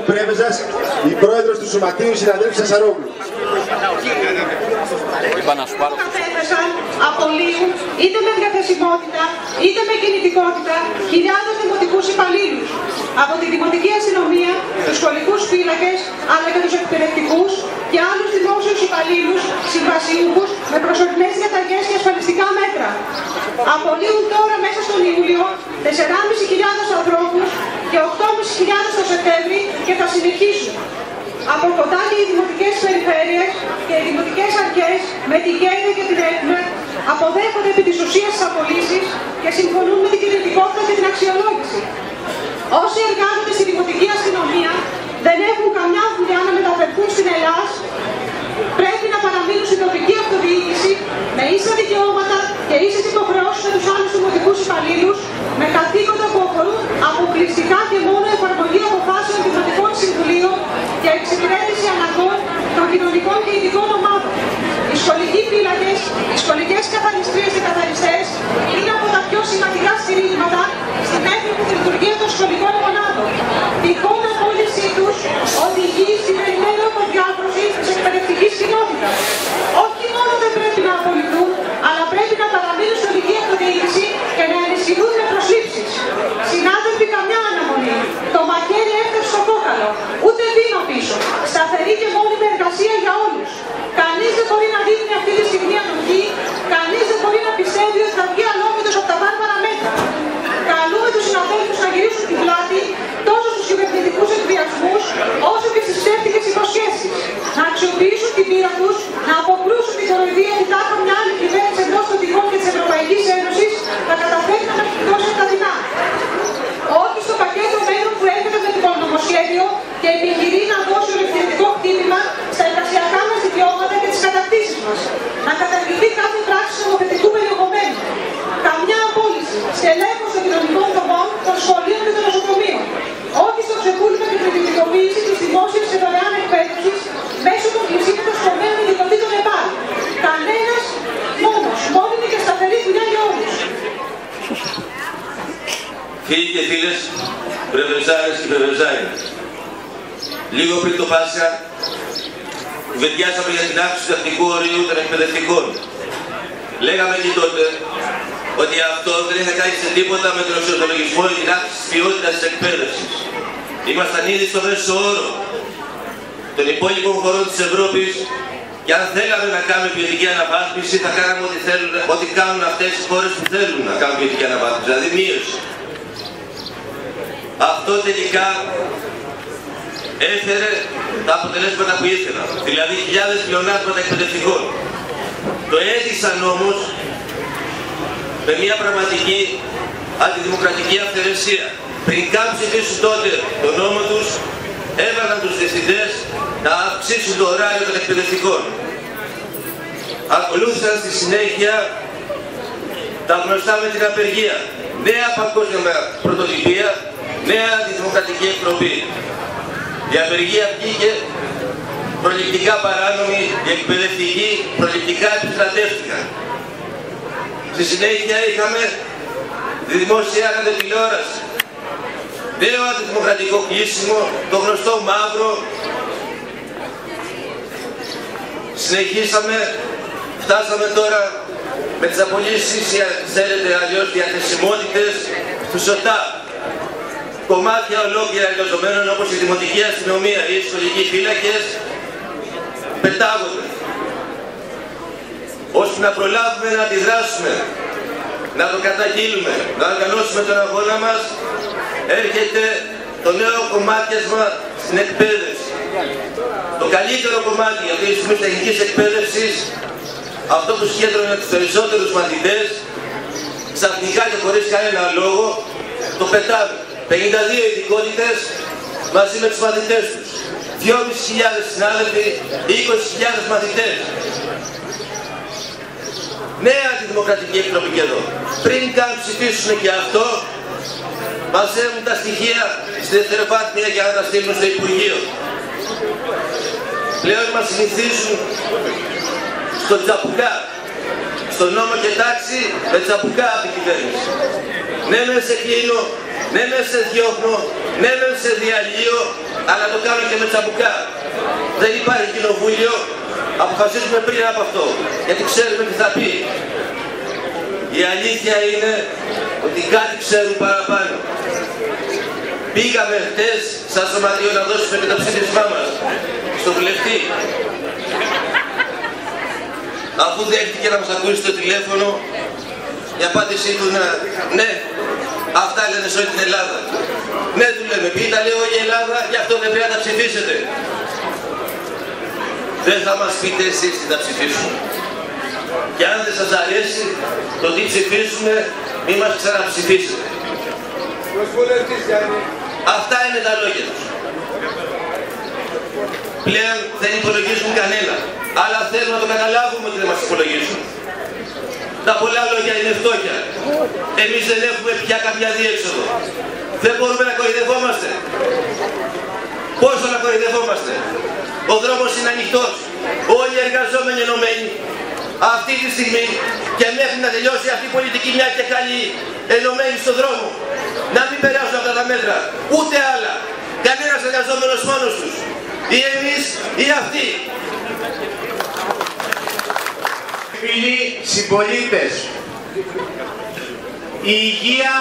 Πρέβεζας, η πρόεδρος του Σωματείου, η συναδέλφη Σασαρόγλου. Κατέφεσαν από λίγο, είτε με διαθεσιμότητα, είτε με κινητικότητα, χιλιάδες δημοτικούς υπαλλήλους. Από τη δημοτική αστυνομία, τους σχολικούς φύλακες, αλλά και τους εκπαιδευτικούς και άλλους δημόσιους υπαλλήλους, συμβασιούχους, με προσωρινές διαταγές και ασφαλιστικά μέτρα. Απολύουν τώρα μέσα στον Ιούλιο 4.500 ανθρώπους και 8.500 το Σεπτέμβρη και θα συνεχίσουν. Από κοντά και οι δημοτικές περιφέρειες και οι δημοτικές αρχές με την ΚΕΔΕ και την ΕΚΜΕ αποδέχονται επί της ουσίας τις απολύσεις και συμφωνούν με την κινητικότητα και την αξιολόγηση. Όσοι εργάζονται στη δημοτική αστυνομία δεν έχουν καμιά δουλειά να μεταφερθούν στην Ελλάδα, πρέπει να παραμείνουν στην τοπική αυτοδιοίκηση με ίσα δικαιώματα και ίσες υποχρεώσεις με τους άλλους δημοτικούς υπαλλήλους, με καθήκοντα που αφορούν αποκλειστικά και μόνο εφαρμογή αποφάσεων δημοτικών συμβουλίων και εξυπηρέτηση αναγκών των κοινωνικών και ειδικών ομάδων. Οι σχολικοί φύλακες, οι σχολικές καθαριστρίες και καθαριστές είναι από τα πιο σημαντικά στηρίγματα στην έθνικη λειτουργία των σχολικών μονάδων. Τυχόν απόλυσή τους οδηγεί στην περιμένω αποδιάρθρωση της εκπαιδευτικής κοινότητας. Όχι μόνο δεν πρέπει να απολυθούν, αλλά πρέπει να παραμείνουν στην τοπική αυτοδιοίκηση και να ενισχυθούν με προσλήψεις. Συνάδελφοι, καμιά αναμονή. Το μαχαίρι έφτασε στο κόκαλο. Ούτε βήμα πίσω. Σταθερή και μόνιμη εργασία για όλους. Κανείς δεν μπορεί να δείχνει αυτή τη στιγμή ανοχή. Κανείς δεν μπορεί να πιστεύει ότι θα βγει αλόβητος από τα βάρβαρα μέτρα. Καλούμε τους συναδέλφους να γυρίσουν την πλάτη τόσο στους κυβερνητικούς εκβιασμούς όσο και στις ψεύτικες υποσχέσεις. Να αξιοποιήσουν την πείρα τους, να αποκρούσουν την κοροϊδία ότι τάχα μια άλλη κυβέρνηση εντός των τυχών και της Ευρωπαϊκής Ένωσης θα καταφέρει να ανακοινώσει τα δεινά. Όχι στο πακέτο μέτρων που έρχεται με το νομοσχέδιο και επιχειρεί να δώσει ολοκληρωτικό χτύπημα στα εργασιακά μας δικαιώματα και τις κατακτήσεις μας. Να καταργηθεί κάθε πράξη νομοθετικού περιεχομένου. Καμιά απόλυση, στελέχος των κοινωνικών δομών, των σχολείων και των νοσοκομείων. Όχι στο ξεκούλημα και την ιδιωτικοποίηση της δημόσιας και δωρεάν εκπαίδευσης μέσω των κλεισίματος τομέων ιδιωτήτων ΕΠΑΛ. Κανένας μόνος, μόνιμη και σταθερή δουλειά για όλους. Φίλοι και φίλες, πρεβεζάρες και πρεβεζάρες, λίγο πριν το Πάσχα, κουβεντιάσαμε για την αύξηση του τακτικού ορίου των εκπαιδευτικών. Λέγαμε και τότε ότι αυτό δεν είχε κάνει σε τίποτα με τον εξορθολογισμό ή την αύξηση της ποιότητας της εκπαίδευσης. Ήμασταν ήδη στο μέσο όρο των υπόλοιπων χωρών της Ευρώπης και αν θέλαμε να κάνουμε ποιοτική αναβάθμιση θα κάναμε ό,τι κάνουν αυτές οι χώρες που θέλουν να κάνουν ποιοτική αναβάθμιση, δηλαδή μείωση. Αυτό τελικά έφερε τα αποτελέσματα που ήθελαν, δηλαδή χιλιάδες πλεονάσματα εκπαιδευτικών. Το έζησαν όμως με μια πραγματική αντιδημοκρατική αυθαιρεσία. Πριν καν ψηφίσουν τότε τον νόμο τους, έβαλαν τους διευθυντές να αυξήσουν το ωράριο των εκπαιδευτικών. Ακολούθησαν στη συνέχεια τα γνωστά με την απεργία. Νέα παγκόσμια πρωτοτυπία, νέα αντιδημοκρατική εκπροπή. Η απεργία βγήκε προληπτικά παράνομη, οι εκπαιδευτικοί προληπτικά επιστρατεύτηκαν. Στη συνέχεια είχαμε τη δημόσια ραδιοτηλεόραση. Νέο αντιδημοκρατικό κλείσιμο, το γνωστό μαύρο. Συνεχίσαμε, φτάσαμε τώρα με τις απολύσεις, ξέρετε αλλιώς διαθεσιμότητες του ΣΟΤΑ. Κομμάτια ολόκληρα εργαζομένων όπως η δημοτική αστυνομία ή οι σχολικοί φύλακες πετάγονται. Ώστε να προλάβουμε να αντιδράσουμε, να το καταγγείλουμε, να οργανώσουμε τον αγώνα μας, έρχεται το νέο κομμάτιασμα στην εκπαίδευση. Το καλύτερο κομμάτι για τη στιγμή της τεχνικής εκπαίδευσης, αυτό που συγκέντρωνε τους περισσότερους μαθητές, ξαφνικά και χωρίς κανένα λόγο, το πετάμε. 52 ειδικότητες μαζί με τους μαθητές τους. 2.500 συνάδελφοι, 20.000 μαθητές. Νέα αντιδημοκρατική εκπροπή και εδώ. Πριν καν ψηφίσουν και αυτό, μαζεύουν τα στοιχεία στη δευτεροβάθμια για να τα στείλουν στο Υπουργείο. Πλέον μας συνηθίζουν στο τζαπουκά, στον νόμο και τάξη με τσαμπουκά από την κυβέρνηση. Ναι μεν σε κλείνω, ναι μεν σε διώχνω, ναι μεν σε διαλύω, αλλά το κάνω και με τσαμπουκά. Δεν υπάρχει κοινοβούλιο, αποφασίζουμε πριν από αυτό, γιατί ξέρουμε τι θα πει. Η αλήθεια είναι ότι κάτι ξέρουν παραπάνω. Πήγαμε χτες σαν σωματείο να δώσουμε και το ψήφισμά μας στον βουλευτή. Αφού δέχτηκε να μας ακούσει στο τηλέφωνο, η απάντησή του είναι ναι, αυτά λένε σε όλη την Ελλάδα. Ναι, του λέμε, ποιοι τα λέει όλη η Ελλάδα, γι' αυτό δεν πρέπει να τα ψηφίσετε. Δεν θα μας πείτε εσείς τι θα ψηφίσουμε. Και αν δεν σας αρέσει το τι ψηφίσουμε, μη μας ξαναψηφίσετε. Αυτά είναι τα λόγια τους. Πλέον δεν υπολογίζουν κανένα. Αλλά θέλουμε να το καταλάβουμε ότι δεν μας υπολογίζουν. Τα πολλά λόγια είναι φτώχεια. Εμείς δεν έχουμε πια κάποια διέξοδο. Δεν μπορούμε να κοροϊδευόμαστε. Πώς να κοροϊδευόμαστε? Ο δρόμος είναι ανοιχτός. Όλοι οι εργαζόμενοι ενωμένοι. Αυτή τη στιγμή και μέχρι να τελειώσει αυτή η πολιτική μια και καλή ενωμένη στον δρόμο. Να μην περάσουν αυτά τα μέτρα. Ούτε άλλα. Κανένας εργαζόμενος μόνος τους. Ή εμείς ή αυτοί. Φίλοι συμπολίτες, η υγεία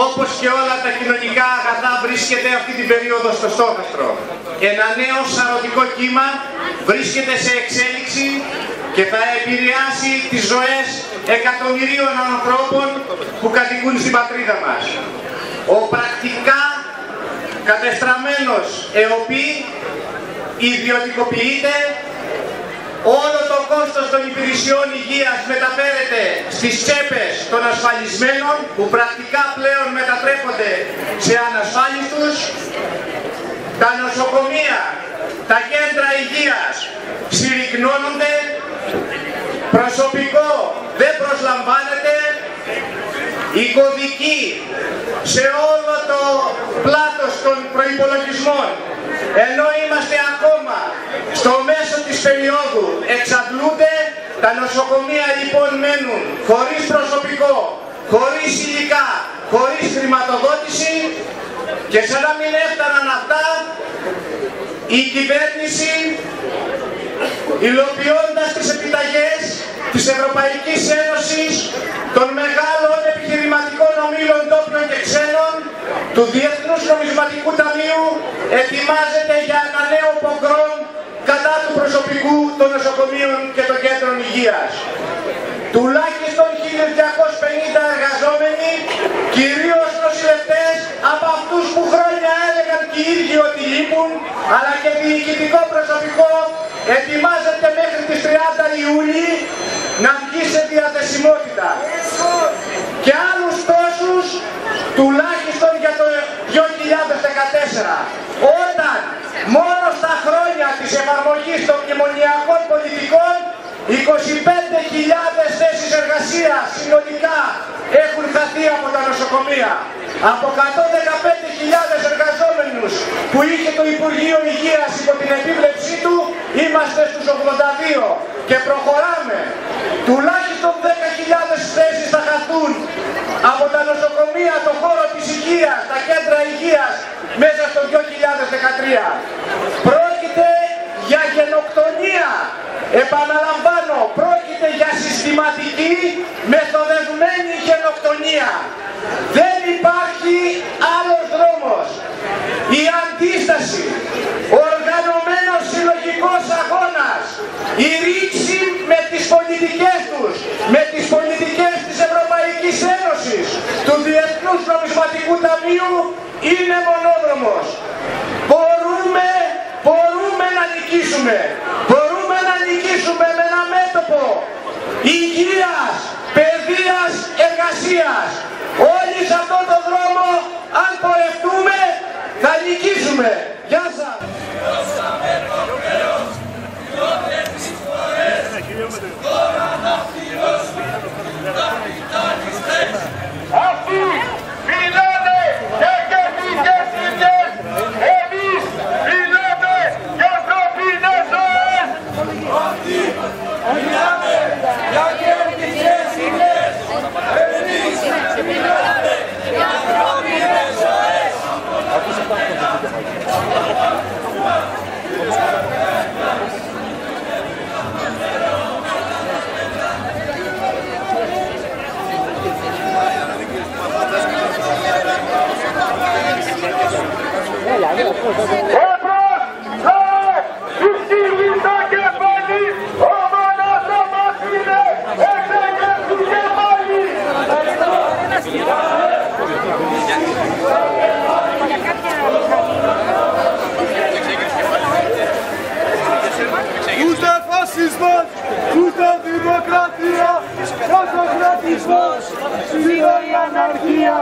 όπως και όλα τα κοινωνικά αγαθά βρίσκεται αυτή την περίοδο στο στόχαστρο. Ένα νέο σαρωτικό κύμα βρίσκεται σε εξέλιξη και θα επηρεάσει τις ζωές εκατομμυρίων ανθρώπων που κατοικούν στην πατρίδα μας. Ο πρακτικά κατεστραμμένος ΕΟΠΗ ιδιωτικοποιείται, όλο το κόστος των υπηρεσιών υγείας μεταφέρεται στις τσέπες των ασφαλισμένων που πρακτικά πλέον μετατρέπονται σε ανασφάλιστους. Τα νοσοκομεία, τα κέντρα υγείας συρρυκνώνονται, προσωπικό δεν προσλαμβάνεται, οι κωδικοί σε όλο το πλάτος των προϋπολογισμών, ενώ είμαστε ακόμα στο μέσο της περίοδου, εξαντλούνται. Τα νοσοκομεία λοιπόν μένουν χωρίς προσωπικό, χωρίς υλικά, χωρίς χρηματοδότηση και σαν να μην έφταναν αυτά, η κυβέρνηση, υλοποιώντας τις επιταγές της Ευρωπαϊκής Ένωσης, των μεγάλων επιχειρηματικών ομίλων τόπιων και ξένων, του Διεθνούς Νομισματικού Ταμείου, ετοιμάζεται για ένα νέο πογκρόμ κατά του προσωπικού των νοσοκομείων και των κέντρων υγείας. Τουλάχιστον 1.250 εργαζόμενοι, κυρίως νοσηλευτές, από αυτούς που χρόνια έλεγαν και οι ίδιοι ότι λείπουν, αλλά και διοικητικό προσωπικό, ετοιμάζεται μέχρι τις 30 Ιούλη να βγει σε διαθεσιμότητα. Και άλλους τόσους, τουλάχιστον για το 2014, όταν μόνο στα χρόνια της εφαρμογής των μνημονιακών πολιτικών 25.000 θέσεις εργασίας συνολικά έχουν χαθεί από τα νοσοκομεία. Από 115.000 εργαζόμενους που είχε το Υπουργείο Υγείας υπό την επίβλεψή του, είμαστε στους 82 και προχωράμε. Τουλάχιστον 10.000 θέσεις θα χαθούν από τα νοσοκομεία, το χώρο της υγείας, τα κέντρα υγείας μέσα στο 2013. Πρόκειται για γενοκτονία. Επαναλαμβάνω, πρόκειται για συστηματική, μεθοδευμένη γενοκτονία. Δεν υπάρχει άλλος δρόμος. Η αντίσταση, ο οργανωμένος συλλογικός αγώνας, η ρήξη με τις πολιτικές τους, με τις πολιτικές της Ευρωπαϊκής Ένωσης, του Διεθνούς Νομισματικού Ταμείου, είναι μονόδρομος. Μπορούμε να νικήσουμε. Μπορούμε να νικήσουμε με ένα μέτωπο υγείας, παιδείας, εργασίας. Όλοι σε αυτόν τον δρόμο, αν πορευτούμε, θα νικήσουμε. Γεια σας. Αυτοί μιλάνε για κερδικές δουλειές. Εμείς μιλάμε για ανθρωπίνες ζωές. Αυτοί μιλάνε για κερδικές Εμπρός, λαέ, υψηλή το κεφάλι, ο μονάχα μας είναι, εξέγες του κεφάλι. Ούτε φασισμός, ούτε δημοκρατία, ούτε κρατισμός, σφύρα η αναρχία.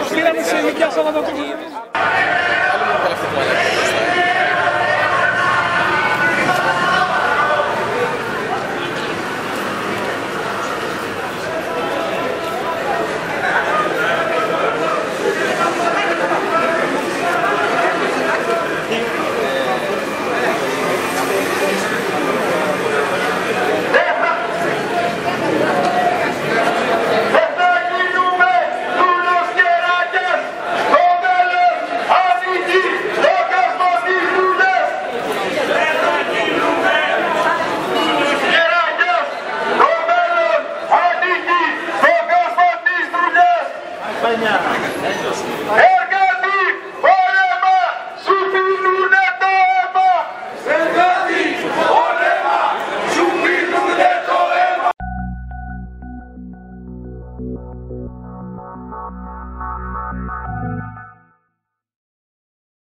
Στείλαμε σε νοικιά Σαββατοκύριακο. Εργάτη, πόλεμα, σου πίνουνε το αίμα. Εργάτη, πόλεμα, σου πίνουνε το αίμα.